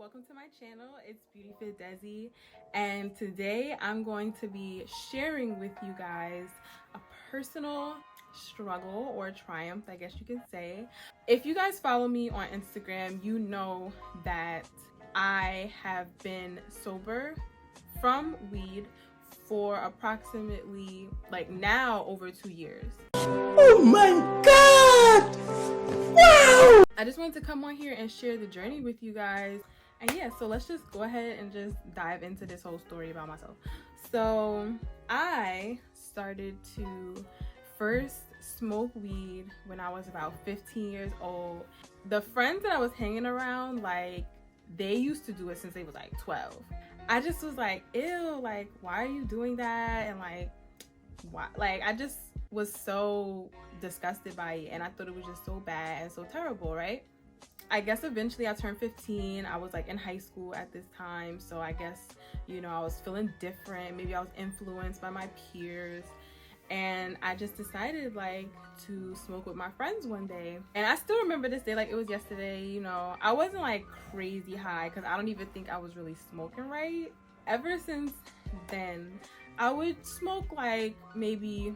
welcome to my channel. It's Beauty Fit Desi, and today I'm going to be sharing with you guys a personal struggle or triumph, I guess you could say. If you guys follow me on Instagram, you know that I have been sober from weed for approximately now over 2 years. Oh my god! Wow! I just wanted to come on here and share the journey with you guys. And yeah, so let's just go ahead and just dive into this whole story about myself. So I started to first smoke weed when I was about 15 years old. The friends that I was hanging around, they used to do it since they was 12. I just was like, ew, why are you doing that? And why? I just was so disgusted by it, and I thought it was just so bad and so terrible, right? I guess eventually I turned 15. I was in high school at this time, so I guess, I was feeling different. Maybe I was influenced by my peers, and I just decided to smoke with my friends one day. And I still remember this day like it was yesterday. I wasn't crazy high because I don't even think I was really smoking right. Ever since then, I would smoke maybe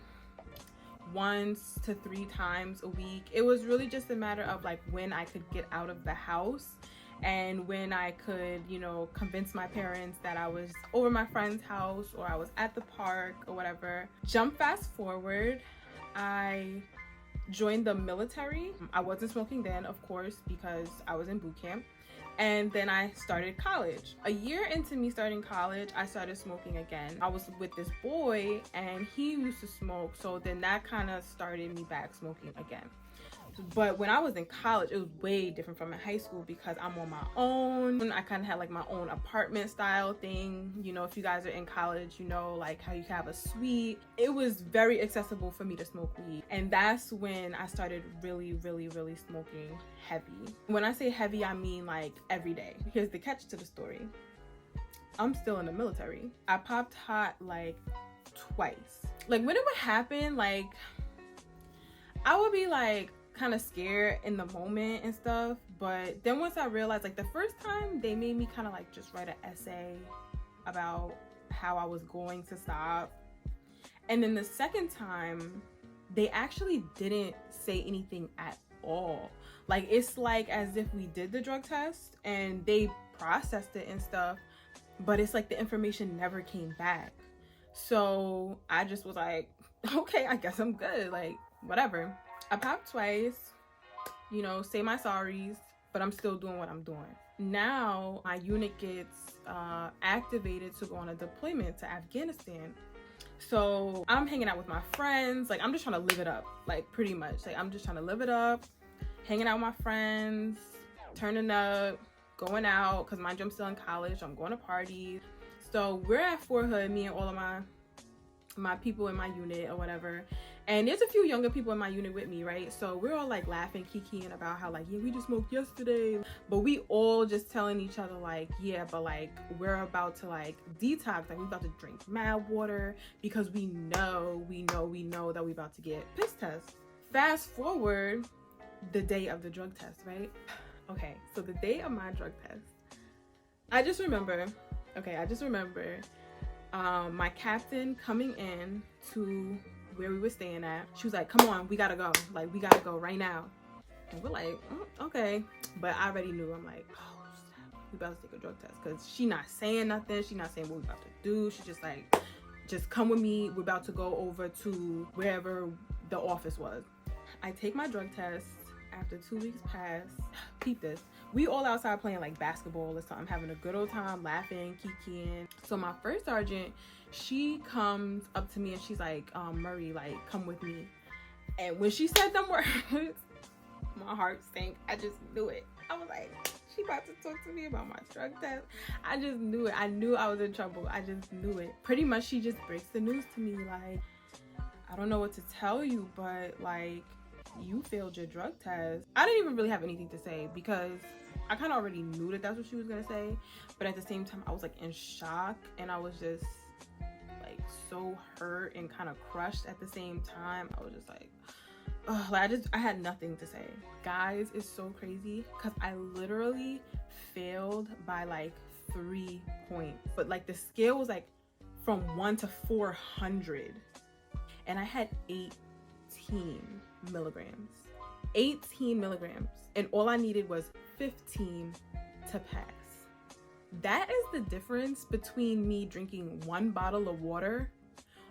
1 to 3 times a week. It was really just a matter of when I could get out of the house and when I could, convince my parents that I was over my friend's house or I was at the park or whatever. Jump fast forward, I joined the military. I wasn't smoking then, of course, because I was in boot camp. And then I started college. A year into me starting college, I started smoking again. I was with this boy and he used to smoke, so then that kind of started me back smoking again. But when I was in college, it was way different from in high school because I'm on my own. I kind of had my own apartment style thing. If you guys are in college, how you can have a suite. It was very accessible for me to smoke weed. And that's when I started really, really, really smoking heavy. When I say heavy, I mean every day. Here's the catch to the story. I'm still in the military. I popped hot twice. When it would happen, I would be kind of scared in the moment and stuff, but then once I realized the first time they made me kind of just write an essay about how I was going to stop, and then the second time they actually didn't say anything at all. It's as if we did the drug test and they processed it and stuff, but it's the information never came back. So I just was okay, I guess I'm good, whatever. I popped twice, say my sorries, but I'm still doing what I'm doing. Now my unit gets activated to go on a deployment to Afghanistan. So I'm hanging out with my friends. I'm just trying to live it up, pretty much. I'm just trying to live it up, hanging out with my friends, turning up, going out, because mind you, I'm still in college. I'm going to parties. So we're at Fort Hood, me and all of my people in my unit or whatever, and there's a few younger people in my unit with me, right? So we're all laughing, kikiing about how yeah, we just smoked yesterday, but we all just telling each other yeah, but we're about to detox, we about to drink mad water because we know that we about to get piss tests. Fast forward the day of the drug test, right? Okay, so the day of my drug test, I just remember my captain coming in to where we were staying at. She was like, come on, we gotta go. We gotta go right now. And we're okay. But I already knew. I'm oh, snap. We about to take a drug test. Because she not saying nothing. She not saying what we about to do. She just just come with me. We're about to go over to wherever the office was. I take my drug test. After 2 weeks pass, peep this. We all outside playing basketball or something, having a good old time, laughing, kikiing. So my first sergeant, she comes up to me and she's like, Murray, come with me. And when she said them words, my heart sank. I just knew it. I was she about to talk to me about my drug test. I just knew it. I knew I was in trouble. I just knew it. Pretty much she just breaks the news to me I don't know what to tell you, but you failed your drug test. I didn't even really have anything to say because I kind of already knew that that's what she was gonna say, but at the same time I was in shock, and I was just so hurt and kind of crushed at the same time. I was just like I had nothing to say. Guys, it's so crazy because I literally failed by like 3 points, but like the scale was like from 1 to 400, and I had 18 milligrams. 18 milligrams, and all I needed was 15 to pass. That is the difference between me drinking 1 bottle of water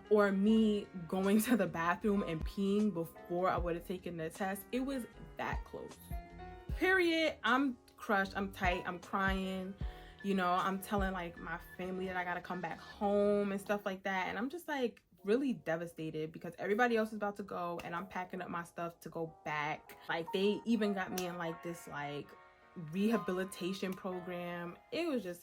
or me going to the bathroom and peeing before I would have taken the test. It was that close. Period. I'm crushed. I'm tight. I'm crying. You know, I'm telling like my family that I gotta come back home and stuff like that. And I'm just like really devastated because everybody else is about to go and I'm packing up my stuff to go back. Like they even got me in like this like rehabilitation program. It was just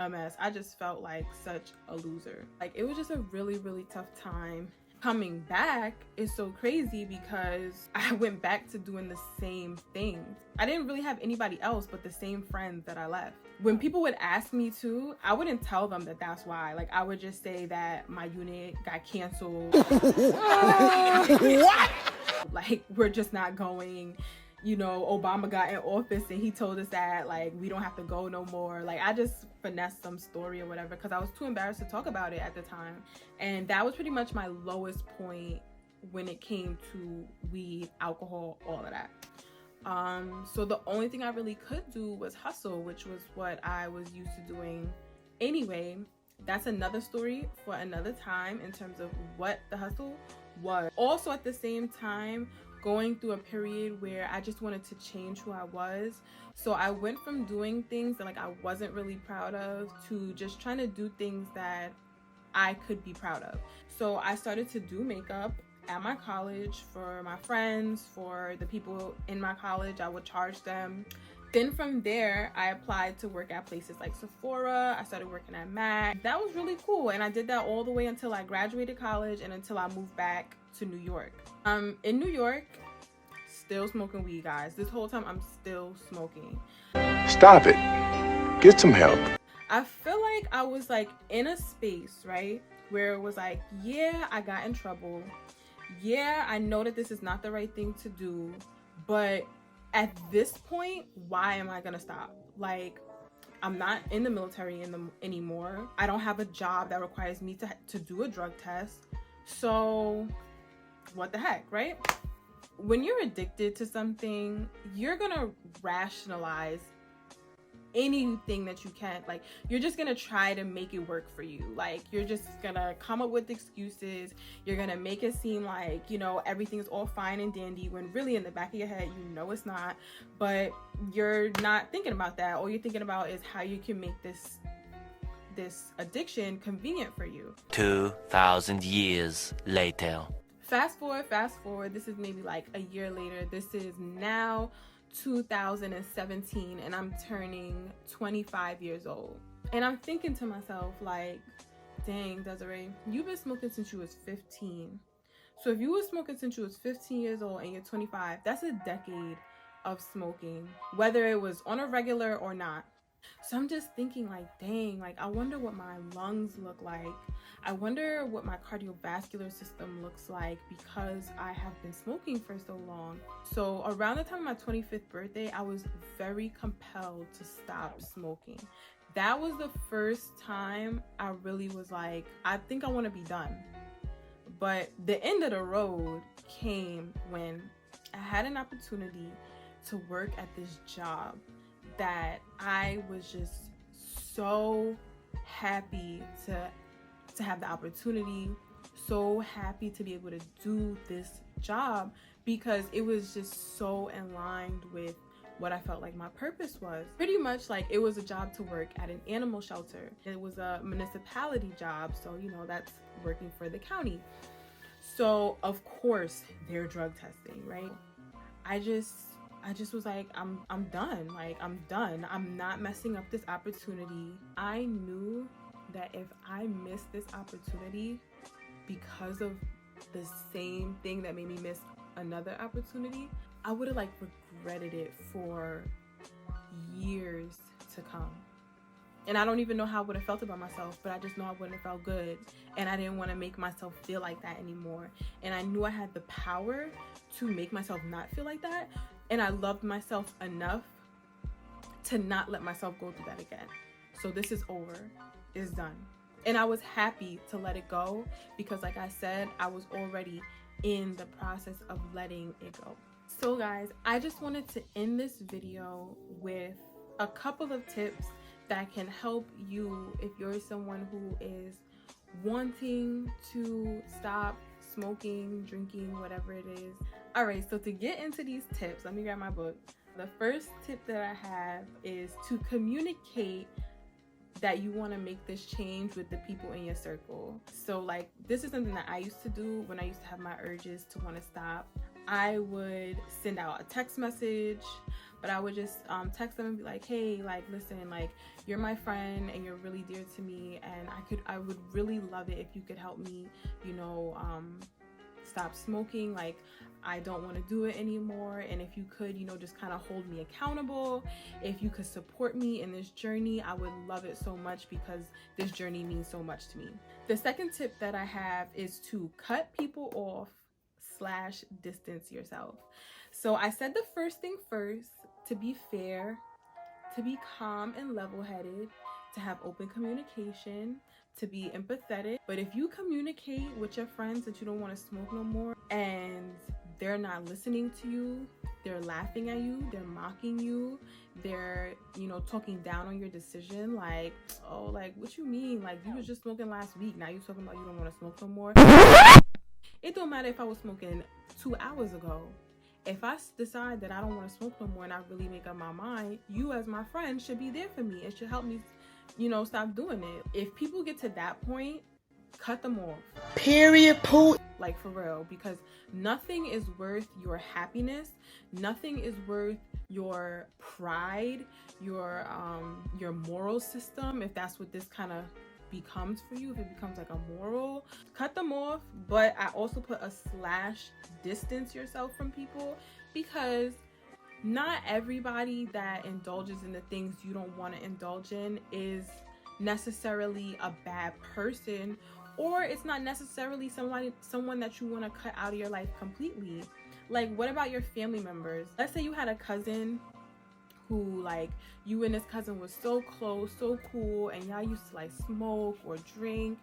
a mess. I just felt like such a loser. Like it was just a really, really tough time. Coming back is so crazy because I went back to doing the same things. I didn't really have anybody else but the same friends that I left. When people would ask me to, I wouldn't tell them that that's why. Like I would just say that my unit got canceled. What? Like we're just not going. You know, Obama got in office and he told us that like we don't have to go no more. Like I just finessed some story or whatever because I was too embarrassed to talk about it at the time. And that was pretty much my lowest point when it came to weed, alcohol, all of that. So the only thing I really could do was hustle, which was what I was used to doing anyway. That's another story for another time in terms of what the hustle was. Also at the same time, going through a period where I just wanted to change who I was. So I went from doing things that like I wasn't really proud of to just trying to do things that I could be proud of. So I started to do makeup at my college for my friends, for the people in my college. I would charge them. Then from there, I applied to work at places like Sephora. I started working at MAC. That was really cool. And I did that all the way until I graduated college and until I moved back to New York. In New York, still smoking weed, guys. This whole time I'm still smoking. Stop it. Get some help. I feel like I was like in a space, right, where it was like, yeah, I got in trouble. Yeah, I know that this is not the right thing to do, but at this point, why am I gonna stop? Like, I'm not in the military anymore. I don't have a job that requires me to do a drug test. So what the heck, right? When you're addicted to something, you're gonna rationalize anything that you can. Like, you're just gonna try to make it work for you. Like, you're just gonna come up with excuses. You're gonna make it seem like, you know, everything's all fine and dandy when really in the back of your head, you know it's not. But you're not thinking about that. All you're thinking about is how you can make this addiction convenient for you. 2,000 years later. Fast forward, this is maybe like a year later. This is now 2017 and I'm turning 25 years old. And I'm thinking to myself like, dang, Desiree, you've been smoking since you was 15. So if you were smoking since you was 15 years old and you're 25, that's a decade of smoking, whether it was on a regular or not. So I'm just thinking like, dang, like I wonder what my lungs look like. I wonder what my cardiovascular system looks like because I have been smoking for so long. So around the time of my 25th birthday, I was very compelled to stop smoking. That was the first time I really was like, I think I want to be done. But the end of the road came when I had an opportunity to work at this job that I was just so happy to have the opportunity, so happy to be able to do this job because it was just so aligned with what I felt like my purpose was. Pretty much like it was a job to work at an animal shelter. It was a municipality job, so you know that's working for the county. So of course they're drug testing, right? I just was like, I'm done. Like, I'm done. I'm not messing up this opportunity. I knew that if I missed this opportunity because of the same thing that made me miss another opportunity, I would have like regretted it for years to come. And I don't even know how I would have felt about myself, but I just know I wouldn't have felt good. And I didn't want to make myself feel like that anymore. And I knew I had the power to make myself not feel like that. And I loved myself enough to not let myself go through that again. So this is over. It's done. And I was happy to let it go because, like I said, I was already in the process of letting it go. So guys, I just wanted to end this video with a couple of tips that can help you if you're someone who is wanting to stop smoking, drinking, whatever it is. All right, so to get into these tips, let me grab my book. The first tip that I have is to communicate that you want to make this change with the people in your circle. So like, this is something that I used to do when I used to have my urges to want to stop. I would send out a text message, but I would just text them and be like, hey, like, listen, like, you're my friend and you're really dear to me, and I would really love it if you could help me, you know, stop smoking. Like, I don't want to do it anymore, and if you could, you know, just kind of hold me accountable. If you could support me in this journey, I would love it so much because this journey means so much to me. The second tip that I have is to cut people off / distance yourself. So I said the first thing first, to be fair, to be calm and level-headed, to have open communication, to be empathetic. But if you communicate with your friends that you don't want to smoke no more and they're not listening to you, they're laughing at you, they're mocking you, they're, you know, talking down on your decision, like, oh, like, what you mean? Like, you was just smoking last week, now you're talking about you don't want to smoke no more. It don't matter if I was smoking 2 hours ago. If I decide that I don't want to smoke no more and I really make up my mind, you as my friend should be there for me. It should help me, you know, stop doing it. If people get to that point, cut them off. Period, poo. Like, for real, because nothing is worth your happiness. Nothing is worth your pride, your moral system, if that's what this kind of becomes for you, if it becomes like a moral. Cut them off. But I also put a / distance yourself from people, because not everybody that indulges in the things you don't want to indulge in is necessarily a bad person, or it's not necessarily someone that you want to cut out of your life completely. Like, what about your family members? Let's say you had a cousin who, like, you and this cousin was so close, so cool, and y'all used to like smoke or drink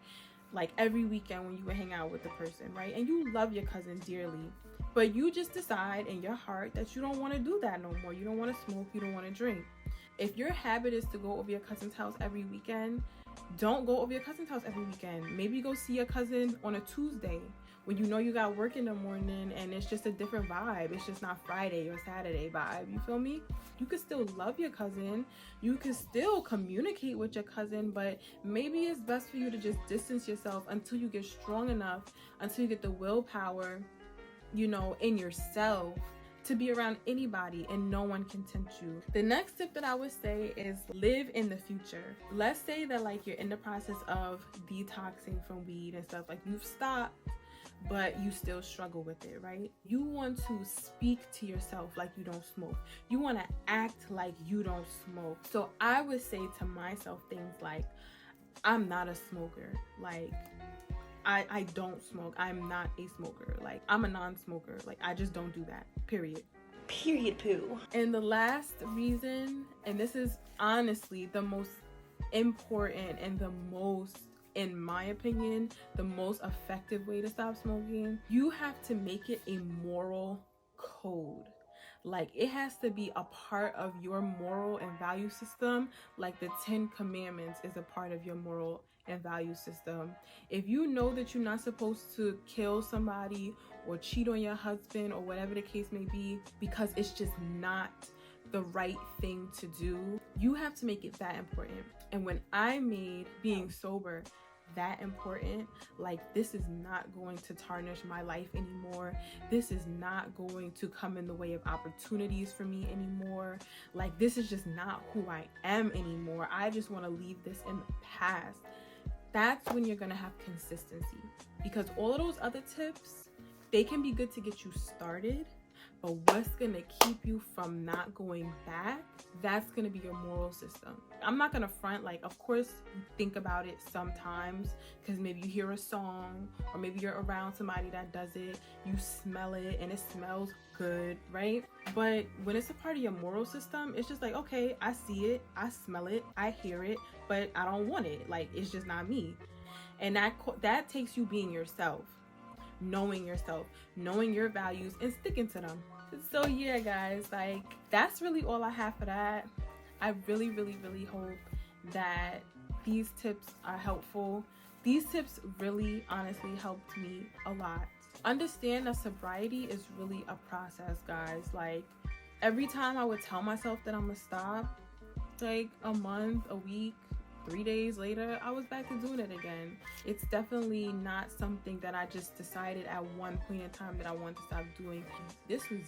like every weekend when you would hang out with the person, right? And you love your cousin dearly, but you just decide in your heart that you don't want to do that no more. You don't want to smoke, you don't want to drink. If your habit is to go over your cousin's house every weekend, don't go over your cousin's house every weekend. Maybe go see your cousin on a Tuesday when you know you got work in the morning and it's just a different vibe. It's just not Friday or Saturday vibe. You feel me? You could still love your cousin. You could still communicate with your cousin, but maybe it's best for you to just distance yourself until you get strong enough, until you get the willpower, you know, in yourself to be around anybody and no one can tempt you. The next tip that I would say is live in the future. Let's say that, like, you're in the process of detoxing from weed and stuff, like you've stopped, but you still struggle with it, right? You want to speak to yourself like you don't smoke. You want to act like you don't smoke. So I would say to myself things like, I'm not a smoker. Like, I don't smoke. I'm not a smoker. Like, I'm a non-smoker. Like, I just don't do that. Period. Period, poo. And the last reason, and this is honestly the most important and the most, in my opinion, the most effective way to stop smoking, you have to make it a moral code. Like, it has to be a part of your moral and value system, like the 10 Commandments is a part of your moral and value system. If you know that you're not supposed to kill somebody or cheat on your husband or whatever the case may be, because it's just not the right thing to do, you have to make it that important. And when I made being sober that important, like, this is not going to tarnish my life anymore, this is not going to come in the way of opportunities for me anymore, like, this is just not who I am anymore, I just want to leave this in the past, that's when you're gonna have consistency. Because all of those other tips, they can be good to get you started, But what's gonna keep you from not going back, that's gonna be your moral system. I'm not gonna front, like, of course you think about it sometimes because maybe you hear a song or maybe you're around somebody that does it, you smell it and it smells good, right? But when it's a part of your moral system, it's just like, okay, I see it, I smell it, I hear it, but I don't want it. Like, it's just not me. And that takes you being yourself, knowing your values and sticking to them. So yeah, guys, like, that's really all I have for that. I really hope that these tips are helpful. These tips really honestly helped me a lot. Understand that sobriety is really a process, guys. Like, every time I would tell myself that I'm gonna stop, like a month, a week, 3 days later, I was back to doing it again. It's definitely not something that I just decided at one point in time that I wanted to stop doing. This was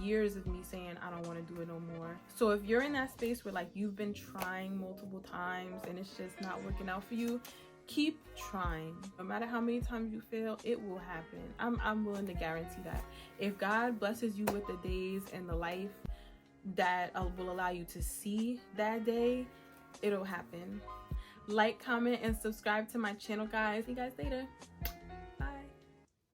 years of me saying I don't want to do it no more. So if you're in that space where, like, you've been trying multiple times and it's just not working out for you, keep trying. No matter how many times you fail, it will happen. I'm willing to guarantee that. If God blesses you with the days and the life that will allow you to see that day, it'll happen. Like, comment, and subscribe to my channel, guys. See you guys later.